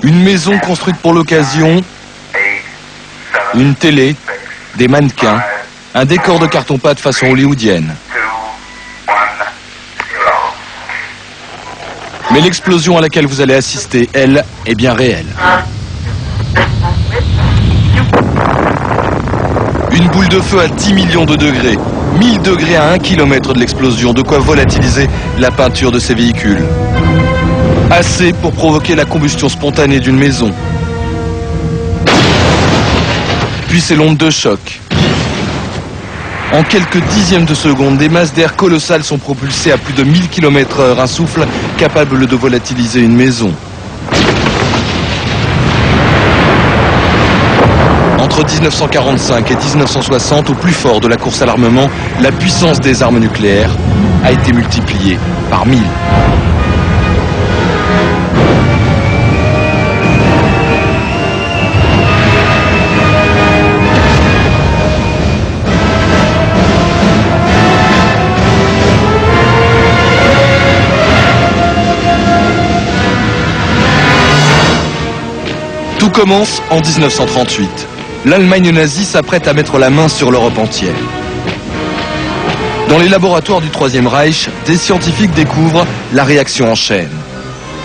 Une maison construite pour l'occasion, une télé, des mannequins, un décor de carton-pâte façon hollywoodienne. Mais l'explosion à laquelle vous allez assister, elle, est bien réelle. Une boule de feu à 10 millions de degrés, 1000 degrés à 1 km de l'explosion, de quoi volatiliser la peinture de ces véhicules. Assez pour provoquer la combustion spontanée d'une maison. Puis c'est l'onde de choc. En quelques dixièmes de seconde, des masses d'air colossales sont propulsées à plus de 1000 km/h, un souffle capable de volatiliser une maison. Entre 1945 et 1960, au plus fort de la course à l'armement, la puissance des armes nucléaires a été multipliée par 1000. Tout commence en 1938. L'Allemagne nazie s'apprête à mettre la main sur l'Europe entière. Dans les laboratoires du Troisième Reich, des scientifiques découvrent la réaction en chaîne.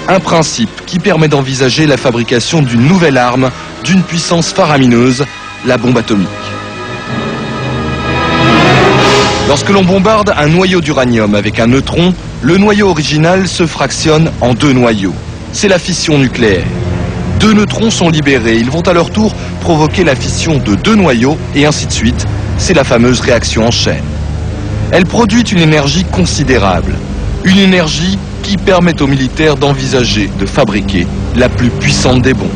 Un principe qui permet d'envisager la fabrication d'une nouvelle arme d'une puissance faramineuse, la bombe atomique. Lorsque l'on bombarde un noyau d'uranium avec un neutron, le noyau original se fractionne en deux noyaux. C'est la fission nucléaire. Deux neutrons sont libérés, ils vont à leur tour provoquer la fission de deux noyaux et ainsi de suite. C'est la fameuse réaction en chaîne. Elle produit une énergie considérable, une énergie qui permet aux militaires d'envisager de fabriquer la plus puissante des bombes.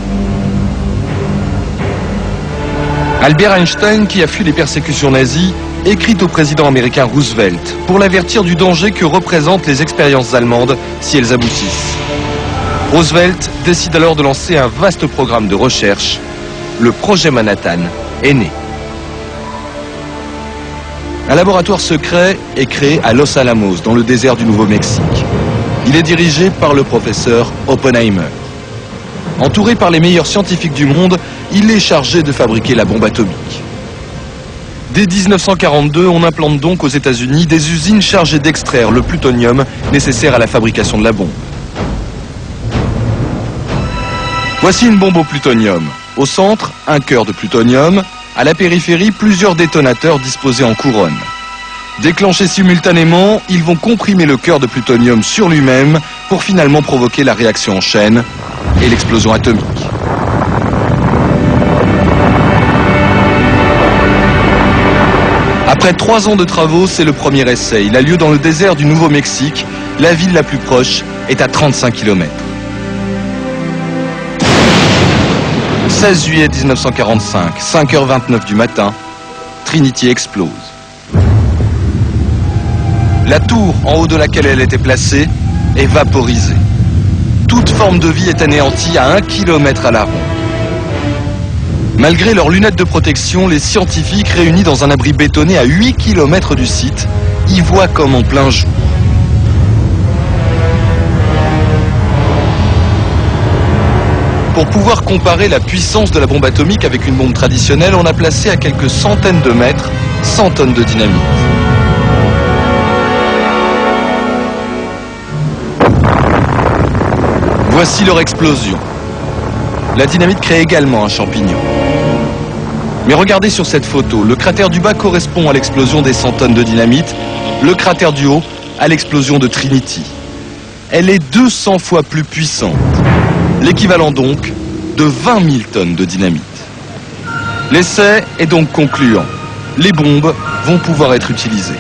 Albert Einstein, qui a fui les persécutions nazies, écrit au président américain Roosevelt pour l'avertir du danger que représentent les expériences allemandes si elles aboutissent. Roosevelt décide alors de lancer un vaste programme de recherche. Le projet Manhattan est né. Un laboratoire secret est créé à Los Alamos, dans le désert du Nouveau-Mexique. Il est dirigé par le professeur Oppenheimer. Entouré par les meilleurs scientifiques du monde, il est chargé de fabriquer la bombe atomique. Dès 1942, on implante donc aux États-Unis des usines chargées d'extraire le plutonium nécessaire à la fabrication de la bombe. Voici une bombe au plutonium. Au centre, un cœur de plutonium. À la périphérie, plusieurs détonateurs disposés en couronne. Déclenchés simultanément, ils vont comprimer le cœur de plutonium sur lui-même pour finalement provoquer la réaction en chaîne et l'explosion atomique. Après 3 ans de travaux, c'est le premier essai. Il a lieu dans le désert du Nouveau-Mexique. La ville la plus proche est à 35 km. 16 juillet 1945, 5h29 du matin, Trinity explose. La tour en haut de laquelle elle était placée est vaporisée. Toute forme de vie est anéantie à 1 km à la ronde. Malgré leurs lunettes de protection, les scientifiques réunis dans un abri bétonné à 8 km du site y voient comme en plein jour. Pour pouvoir comparer la puissance de la bombe atomique avec une bombe traditionnelle, on a placé à quelques centaines de mètres 100 tonnes de dynamite. Voici leur explosion. La dynamite crée également un champignon. Mais regardez sur cette photo, le cratère du bas correspond à l'explosion des 100 tonnes de dynamite, le cratère du haut à l'explosion de Trinity. Elle est 200 fois plus puissante. L'équivalent donc de 20 000 tonnes de dynamite. L'essai est donc concluant. Les bombes vont pouvoir être utilisées.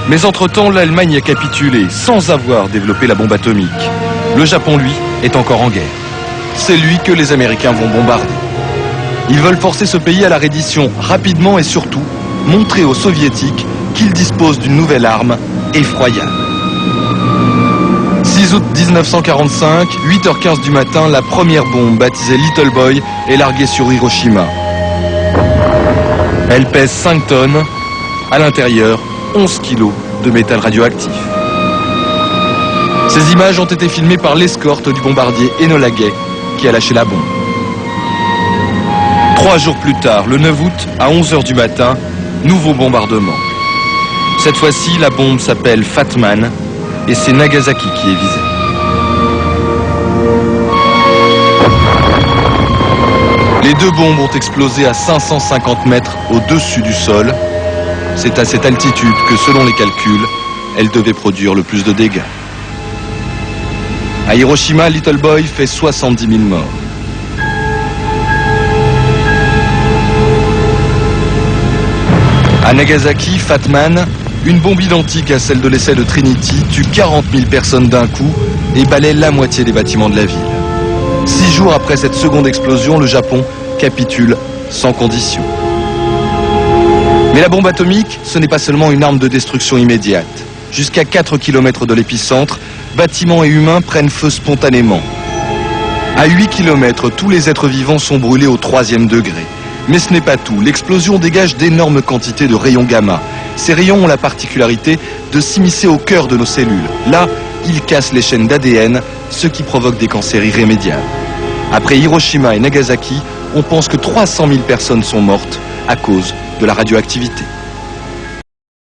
Mais entre-temps, l'Allemagne a capitulé sans avoir développé la bombe atomique. Le Japon, lui, est encore en guerre. C'est lui que les Américains vont bombarder. Ils veulent forcer ce pays à la reddition rapidement et surtout montrer aux Soviétiques qu'ils disposent d'une nouvelle arme effroyable. 6 août 1945, 8h15 du matin, la première bombe, baptisée Little Boy, est larguée sur Hiroshima. Elle pèse 5 tonnes, à l'intérieur, 11 kilos de métal radioactif. Ces images ont été filmées par l'escorte du bombardier Enola Gay qui a lâché la bombe. 3 jours plus tard, le 9 août, à 11 h du matin, nouveau bombardement. Cette fois-ci, la bombe s'appelle Fatman et c'est Nagasaki qui est visée. Les 2 bombes ont explosé à 550 mètres au-dessus du sol. C'est à cette altitude que, selon les calculs, elles devaient produire le plus de dégâts. À Hiroshima, Little Boy fait 70 000 morts. À Nagasaki, Fatman, une bombe identique à celle de l'essai de Trinity, tue 40 000 personnes d'un coup et balaie la moitié des bâtiments de la ville. 6 jours après cette seconde explosion, le Japon capitule sans condition. Mais la bombe atomique, ce n'est pas seulement une arme de destruction immédiate. Jusqu'à 4 km de l'épicentre, bâtiments et humains prennent feu spontanément. À 8 km, tous les êtres vivants sont brûlés au 3e degré. Mais ce n'est pas tout. L'explosion dégage d'énormes quantités de rayons gamma. Ces rayons ont la particularité de s'immiscer au cœur de nos cellules. Là, ils cassent les chaînes d'ADN, ce qui provoque des cancers irrémédiables. Après Hiroshima et Nagasaki, on pense que 300 000 personnes sont mortes à cause de la radioactivité.